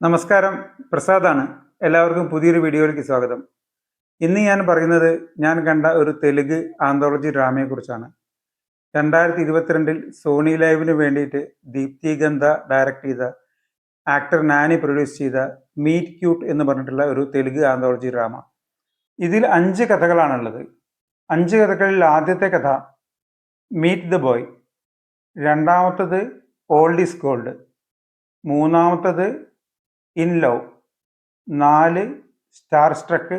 നമസ്കാരം, പ്രസാദാണ്. എല്ലാവർക്കും പുതിയൊരു വീഡിയോയിലേക്ക് സ്വാഗതം. ഇന്ന് ഞാൻ പറയുന്നത് ഞാൻ കണ്ട ഒരു തെലുങ്ക് ആന്തോളജി ഡ്രാമയെക്കുറിച്ചാണ്. 2022 സോണി ലൈവിന് വേണ്ടിയിട്ട് ദീപ്തി ഗന്ധ ഡയറക്റ്റ് ചെയ്ത, ആക്ടർ നാനി പ്രൊഡ്യൂസ് ചെയ്ത മീറ്റ് ക്യൂട്ട് എന്ന് പറഞ്ഞിട്ടുള്ള ഒരു തെലുങ്ക് ആന്തോളജി ഡ്രാമ. ഇതിൽ 5 കഥകളാണുള്ളത്. 5 കഥകളിൽ ആദ്യത്തെ കഥ മീറ്റ് ദ ബോയ്, രണ്ടാമത്തത് ഓൾഡ് ഈസ് ഗോൾഡ്, മൂന്നാമത്തത് in love, 4 star സ്ട്രക്ക്,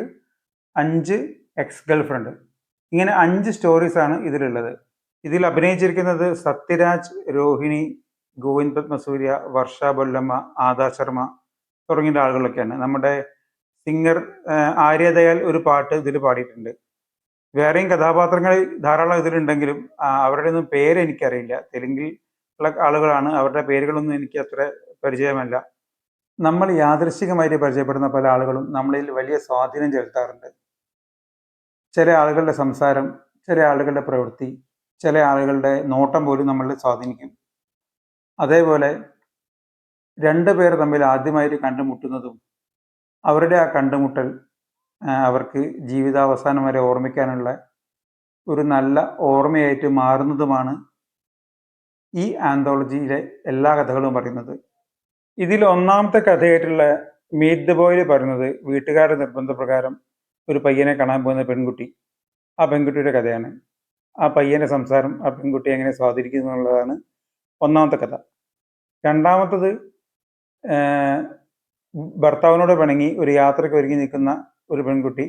5 ex girlfriend. ഇങ്ങനെ 5 സ്റ്റോറീസാണ് ഇതിലുള്ളത്. ഇതിൽ അഭിനയിച്ചിരിക്കുന്നത് സത്യരാജ്, രോഹിണി, ഗോവിന്ദ് പത്മസൂര്യ, വർഷ ബൊല്ലമ്മ, ആദാ ശർമ്മ തുടങ്ങിയ ആളുകളൊക്കെയാണ്. നമ്മുടെ സിംഗർ ആര്യദയാൽ ഒരു പാട്ട് ഇതിൽ പാടിയിട്ടുണ്ട്. വേറെയും കഥാപാത്രങ്ങൾ ധാരാളം ഇതിലുണ്ടെങ്കിലും അവരുടെ ഒന്നും പേര് എനിക്കറിയില്ല. തെലുങ്കിൽ ഉള്ള ആളുകളാണ്, അവരുടെ പേരുകളൊന്നും എനിക്ക് അത്ര പരിചയമല്ല. നമ്മൾ യാദൃശ്ചികമായിട്ട് പരിചയപ്പെടുന്ന പല ആളുകളും നമ്മളിൽ വലിയ സ്വാധീനം ചെലുത്താറുണ്ട്. ചില ആളുകളുടെ സംസാരം, ചില ആളുകളുടെ പ്രവൃത്തി, ചില ആളുകളുടെ നോട്ടം പോലും നമ്മളെ സ്വാധീനിക്കും. അതേപോലെ 2 പേർ തമ്മിൽ ആദ്യമായിട്ട് കണ്ടുമുട്ടുന്നതും അവരുടെ ആ കണ്ടുമുട്ടൽ അവർക്ക് ജീവിതാവസാനം വരെ ഓർമ്മിക്കാനുള്ള ഒരു നല്ല ഓർമ്മയായിട്ട് മാറുന്നതുമാണ് ഈ ആന്തോളജിയിലെ എല്ലാ കഥകളും പറയുന്നത്. ഇതിൽ ഒന്നാമത്തെ കഥയായിട്ടുള്ള മീറ്റ് ദ ബോയിൽ പറയുന്നത് വീട്ടുകാരുടെ നിർബന്ധപ്രകാരം ഒരു പയ്യനെ കാണാൻ പോകുന്ന പെൺകുട്ടി, ആ പെൺകുട്ടിയുടെ കഥയാണ്. ആ പയ്യൻ്റെ സംസാരം ആ പെൺകുട്ടിയെ എങ്ങനെ സ്വാധീനിക്കുന്നു എന്നുള്ളതാണ് ഒന്നാമത്തെ കഥ. രണ്ടാമത്തത് ഭർത്താവിനോട് പിണങ്ങി ഒരു യാത്രയ്ക്ക് ഒരുങ്ങി നിൽക്കുന്ന ഒരു പെൺകുട്ടി,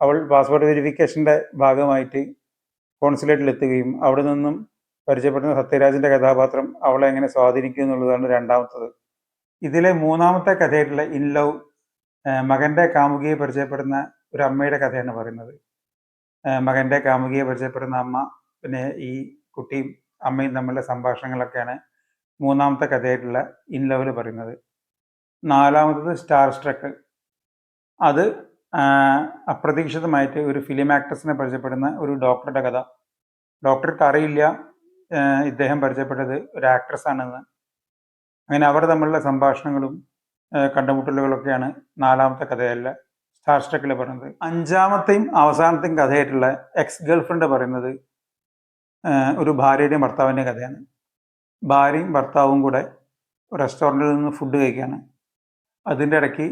അവൾ പാസ്പോർട്ട് വെരിഫിക്കേഷൻ്റെ ഭാഗമായിട്ട് കോൺസുലേറ്റിൽ എത്തുകയും അവിടെ നിന്നും പരിചയപ്പെടുന്ന സത്യരാജിൻ്റെ കഥാപാത്രം അവളെ എങ്ങനെ സ്വാധീനിക്കും എന്നുള്ളതാണ് രണ്ടാമത്തത്. ഇതിലെ മൂന്നാമത്തെ കഥയായിട്ടുള്ള ഇൻ ലവ്, മകൻ്റെ കാമുകിയെ പരിചയപ്പെടുന്ന ഒരു അമ്മയുടെ കഥയാണ് പറയുന്നത്. മകൻ്റെ കാമുകിയെ പരിചയപ്പെടുന്ന അമ്മ, പിന്നെ ഈ കുട്ടിയും അമ്മയും തമ്മിലുള്ള സംഭാഷണങ്ങളൊക്കെയാണ് മൂന്നാമത്തെ കഥയായിട്ടുള്ള ഇൻ ലവിൽ പറയുന്നത്. നാലാമത്തത് സ്റ്റാർ സ്ട്രക്ക്. അത് അപ്രതീക്ഷിതമായിട്ട് ഒരു ഫിലിം ആക്ട്രസിനെ പരിചയപ്പെടുന്ന ഒരു ഡോക്ടറുടെ കഥ. ഡോക്ടർക്ക് അറിയില്ല ഇദ്ദേഹം പരിചയപ്പെട്ടത് ഒരു ആക്ട്രസ് ആണെന്ന്. അങ്ങനെ അവർ തമ്മിലുള്ള സംഭാഷണങ്ങളും കണ്ടുമുട്ടലുകളൊക്കെയാണ് നാലാമത്തെ കഥയല്ല സ്റ്റാർ സ്ട്രക്കിൽ പറയുന്നത്. അഞ്ചാമത്തെയും അവസാനത്തെയും കഥയായിട്ടുള്ള എക്സ് ഗേൾഫ്രണ്ട് പറയുന്നത് ഒരു ഭാര്യയുടെയും ഭർത്താവിൻ്റെയും കഥയാണ്. ഭാര്യയും ഭർത്താവും കൂടെ റെസ്റ്റോറൻറ്റിൽ നിന്ന് ഫുഡ് കഴിക്കുകയാണ്. അതിൻ്റെ ഇടയ്ക്ക്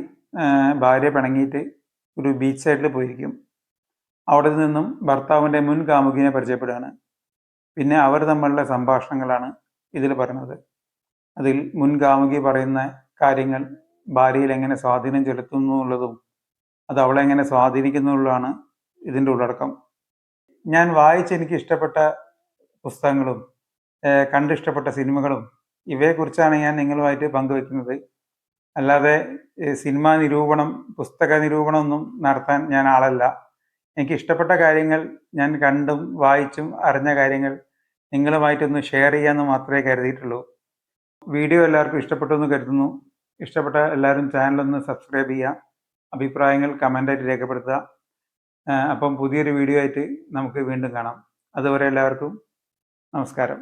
ഭാര്യ പിണങ്ങിയിട്ട് ഒരു ബീച്ച് സൈഡിൽ പോയിരിക്കും. അവിടെ നിന്നും ഭർത്താവിൻ്റെ മുൻ കാമുകിനെ പരിചയപ്പെടുകയാണ്. പിന്നെ അവർ തമ്മിലുള്ള സംഭാഷണങ്ങളാണ് ഇതിൽ പറയുന്നത്. അതിൽ മുൻ കാമുകി പറയുന്ന കാര്യങ്ങൾ ഭാര്യയിൽ എങ്ങനെ സ്വാധീനം ചെലുത്തുന്നു എന്നുള്ളതും അത് അവളെ എങ്ങനെ സ്വാധീനിക്കുന്നു എന്നുള്ളതാണ് ഇതിൻ്റെ ഉള്ളടക്കം. ഞാൻ വായിച്ച് എനിക്ക് ഇഷ്ടപ്പെട്ട പുസ്തകങ്ങളും കണ്ടിഷ്ടപ്പെട്ട സിനിമകളും ഇവയെക്കുറിച്ചാണ് ഞാൻ നിങ്ങളുമായിട്ട് പങ്കുവെക്കുന്നത്. അല്ലാതെ സിനിമാ നിരൂപണം, പുസ്തക നിരൂപണമൊന്നും നടത്താൻ ഞാൻ ആളല്ല. എനിക്ക് ഇഷ്ടപ്പെട്ട കാര്യങ്ങൾ ഞാൻ കണ്ടും വായിച്ചും അറിഞ്ഞ കാര്യങ്ങൾ നിങ്ങളുമായിട്ടൊന്ന് ഷെയർ ചെയ്യാമെന്ന് മാത്രമേ കരുതിയിട്ടുള്ളൂ. വീഡിയോ എല്ലാവർക്കും ഇഷ്ടപ്പെട്ടു എന്ന് കരുതുന്നു. ഇഷ്ടപ്പെട്ട എല്ലാവരും ചാനലൊന്ന് സബ്സ്ക്രൈബ് ചെയ്യുക, അഭിപ്രായങ്ങൾ കമൻ്റായിട്ട് രേഖപ്പെടുത്തുക. അപ്പം പുതിയൊരു വീഡിയോ ആയിട്ട് നമുക്ക് വീണ്ടും കാണാം. അതുവരെ എല്ലാവർക്കും നമസ്കാരം.